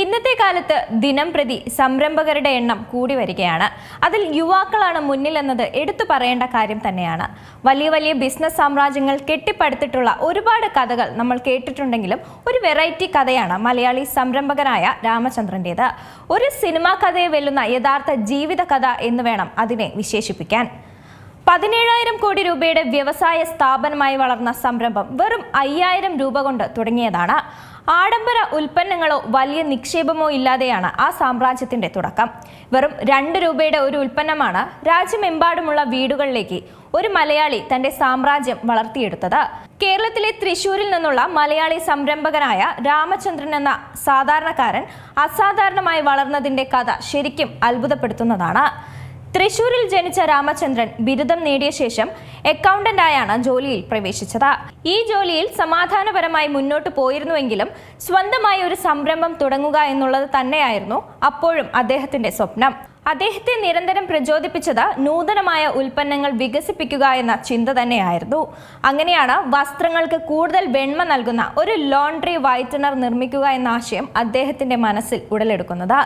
ഇന്നത്തെ കാലത്ത് ദിനം പ്രതി സംരംഭകരുടെ എണ്ണം കൂടി വരികയാണ്. അതിൽ യുവാക്കളാണ് മുന്നിലെന്നത് എടുത്തു പറയേണ്ട കാര്യം തന്നെയാണ്. വലിയ വലിയ ബിസിനസ് സാമ്രാജ്യങ്ങൾ കെട്ടിപ്പടുത്തിട്ടുള്ള ഒരുപാട് കഥകൾ നമ്മൾ കേട്ടിട്ടുണ്ടെങ്കിലും ഒരു വെറൈറ്റി കഥയാണ് മലയാളി സംരംഭകനായ രാമചന്ദ്രൻ്റേത്. ഒരു സിനിമാ കഥയെ വെല്ലുന്ന യഥാർത്ഥ ജീവിത കഥ എന്ന് വേണം അതിനെ വിശേഷിപ്പിക്കാൻ. 17,000 കോടി രൂപയുടെ വ്യവസായ സ്ഥാപനമായി വളർന്ന സംരംഭം വെറും 5,000 രൂപ കൊണ്ട് തുടങ്ങിയതാണ്. ആഡംബര ഉൽപ്പന്നങ്ങളോ വലിയ നിക്ഷേപമോ ഇല്ലാതെയാണ് ആ സാമ്രാജ്യത്തിന്റെ തുടക്കം. വെറും 2 രൂപയുടെ ഒരു ഉൽപ്പന്നമാണ് രാജ്യമെമ്പാടുമുള്ള വീടുകളിലേക്ക് ഒരു മലയാളി തന്റെ സാമ്രാജ്യം വളർത്തിയെടുത്തത്. കേരളത്തിലെ തൃശ്ശൂരിൽ നിന്നുള്ള മലയാളി സംരംഭകനായ രാമചന്ദ്രൻ എന്ന സാധാരണക്കാരൻ അസാധാരണമായി വളർന്നതിന്റെ കഥ ശരിക്കും അത്ഭുതപ്പെടുത്തുന്നതാണ്. തൃശ്ശൂരിൽ ജനിച്ച രാമചന്ദ്രൻ ബിരുദം നേടിയ ശേഷം അക്കൗണ്ടന്റായാണ് ജോലിയിൽ പ്രവേശിച്ചത്. ഈ ജോലിയിൽ സമാധാനപരമായി മുന്നോട്ട് പോയിരുന്നുവെങ്കിലും സ്വന്തമായി ഒരു സംരംഭം തുടങ്ങുക എന്നുള്ളത് തന്നെയായിരുന്നു അപ്പോഴും അദ്ദേഹത്തിന്റെ സ്വപ്നം. അദ്ദേഹത്തെ നിരന്തരം പ്രചോദിപ്പിച്ചത് നൂതനമായ ഉൽപ്പന്നങ്ങൾ വികസിപ്പിക്കുക എന്ന ചിന്ത തന്നെയായിരുന്നു. അങ്ങനെയാണ് വസ്ത്രങ്ങൾക്ക് കൂടുതൽ വെണ്മ നൽകുന്ന ഒരു ലോണ്ടറി വൈറ്റനർ നിർമ്മിക്കുക എന്ന ആശയം അദ്ദേഹത്തിന്റെ മനസ്സിൽ ഉടലെടുക്കുന്നത്.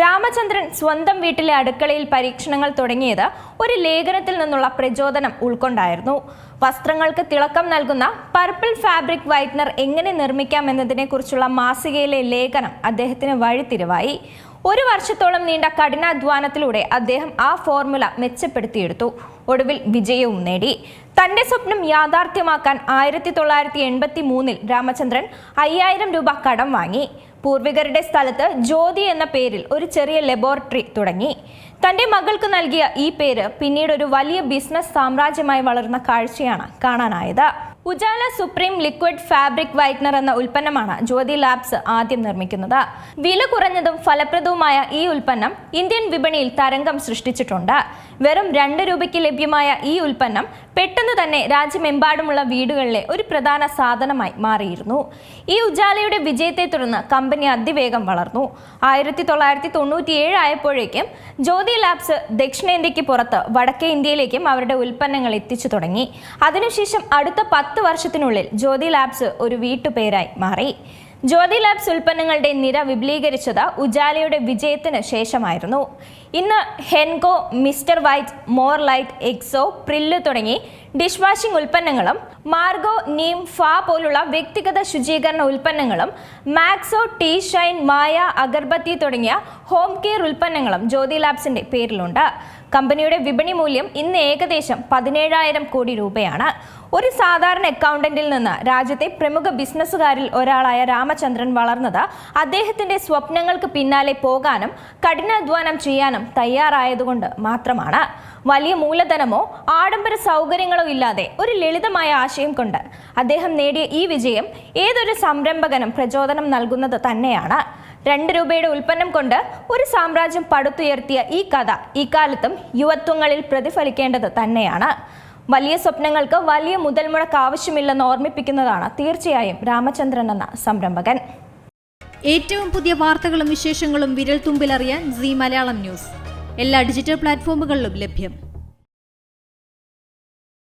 രാമചന്ദ്രൻ സ്വന്തം വീട്ടിലെ അടുക്കളയിൽ പരീക്ഷണങ്ങൾ തുടങ്ങിയത് ഒരു ലേഖനത്തിൽ നിന്നുള്ള പ്രചോദനം ഉൾക്കൊണ്ടായിരുന്നു. വസ്ത്രങ്ങൾക്ക് തിളക്കം നൽകുന്ന പർപ്പിൾ ഫാബ്രിക് വൈറ്റ്നർ എങ്ങനെ നിർമ്മിക്കാം എന്നതിനെക്കുറിച്ചുള്ള മാസികയിലെ ലേഖനം അദ്ദേഹത്തിന് വഴിത്തിരിവായി. 1 വർഷത്തോളം നീണ്ട കഠിനാധ്വാനത്തിലൂടെ അദ്ദേഹം ആ ഫോർമുല മെച്ചപ്പെടുത്തിയെടുത്തു. ഒടുവിൽ വിജയവും നേടി. തന്റെ സ്വപ്നം യാഥാർത്ഥ്യമാക്കാൻ 1983 രാമചന്ദ്രൻ 5,000 രൂപ കടം വാങ്ങി. പൂർവികരുടെ സ്ഥലത്ത് ജ്യോതി എന്ന പേരിൽ ഒരു ചെറിയ ലബോറട്ടറി തുടങ്ങി. തന്റെ മകൾക്ക് നൽകിയ ഈ പേര് പിന്നീട് ഒരു വലിയ ബിസിനസ് സാമ്രാജ്യമായി വളർന്ന കാഴ്ചയാണ് കാണാനായത്. Ujala supreme liquid fabric whitener എന്ന ഉൽപ്പന്നമാണ് ജ്യോതി ലാബ്സ് ആദ്യം നിർമ്മിക്കുന്നത്. വില കുറഞ്ഞതും ഫലപ്രദവുമായ ഈ ഉൽപ്പന്നം ഇന്ത്യൻ വിപണിയിൽ തരംഗം സൃഷ്ടിച്ചിട്ടുണ്ട്. വെറും 2 രൂപയ്ക്ക് ലഭ്യമായ ഈ ഉൽപ്പന്നം പെട്ടെന്ന് തന്നെ രാജ്യമെമ്പാടുമുള്ള വീടുകളിലെ ഒരു പ്രധാന സാധനമായി മാറിയിരുന്നു. ഈ ഉജാലയുടെ വിജയത്തെ തുടർന്ന് കമ്പനി അതിവേഗം വളർന്നു. 1997 ആയപ്പോഴേക്കും ജ്യോതി ലാബ്സ് ദക്ഷിണേന്ത്യക്ക് പുറത്ത് വടക്കേ ഇന്ത്യയിലേക്കും അവരുടെ ഉൽപ്പന്നങ്ങൾ എത്തിച്ചു തുടങ്ങി. അതിനുശേഷം അടുത്ത 10 വർഷത്തിനുള്ളിൽ ജ്യോതി ലാബ്സ് ഒരു വീട്ടുപേരായി മാറി. ജ്യോതി ലാബ്സ് ഉൽപ്പന്നങ്ങളുടെ നിര വിപുലീകരിച്ചത് ഉജാലയുടെ വിജയത്തിന് ശേഷമായിരുന്നു. ഇന്ന് Henko, mister white, more light, Exo, Pril തുടങ്ങി ഡിഷ് വാഷിംഗ് ഉൽപ്പന്നങ്ങളും മാർഗോ, നീം, ഫാ പോലുള്ള വ്യക്തിഗത ശുചീകരണ ഉൽപ്പന്നങ്ങളും മാക്സോ, ടീ ഷൈൻ, മായ, അഗർബത്തി തുടങ്ങിയ ഹോം കെയർ ഉൽപ്പന്നങ്ങളും ജ്യോതി ലാബ്സിന്റെ പേരിലുണ്ട്. കമ്പനിയുടെ വിപണി മൂല്യം ഇന്ന് ഏകദേശം 17,000 കോടി രൂപയാണ്. ഒരു സാധാരണ അക്കൗണ്ടന്റിൽ നിന്ന് രാജ്യത്തെ പ്രമുഖ ബിസിനസ്സുകാരിൽ ഒരാളായ രാമചന്ദ്രൻ വളർന്നത് അദ്ദേഹത്തിന്റെ സ്വപ്നങ്ങൾക്ക് പിന്നാലെ പോകാനും കഠിനാധ്വാനം ചെയ്യാനും തയ്യാറായതുകൊണ്ട് മാത്രമാണ്. വലിയ മൂലധനമോ ആഡംബര സൗകര്യങ്ങളോ ഇല്ലാതെ ഒരു ലളിതമായ ആശയം കൊണ്ട് അദ്ദേഹം നേടിയ ഈ വിജയം ഏതൊരു സംരംഭകനും പ്രചോദനം നൽകുന്നത് തന്നെയാണ്. 2 രൂപയുടെ ഉൽപ്പന്നം കൊണ്ട് ഒരു സാമ്രാജ്യം പടുത്തുയർത്തിയ ഈ കഥ ഇക്കാലത്തും യുവത്വങ്ങളിൽ പ്രതിഫലിക്കേണ്ടത് തന്നെയാണ്. വലിയ സ്വപ്നങ്ങൾക്ക് വലിയ മുതൽ മുടക്ക് ആവശ്യമില്ലെന്ന് ഓർമ്മിപ്പിക്കുന്നതാണ് തീർച്ചയായും രാമചന്ദ്രൻ എന്ന സംരംഭകൻ. ഏറ്റവും പുതിയ വാർത്തകളും വിശേഷങ്ങളും വിരൽ തുമ്പിലറിയാൻ സീ മലയാളം ന്യൂസ് എല്ലാ ഡിജിറ്റൽ പ്ലാറ്റ്ഫോമുകളിലും ലഭ്യം.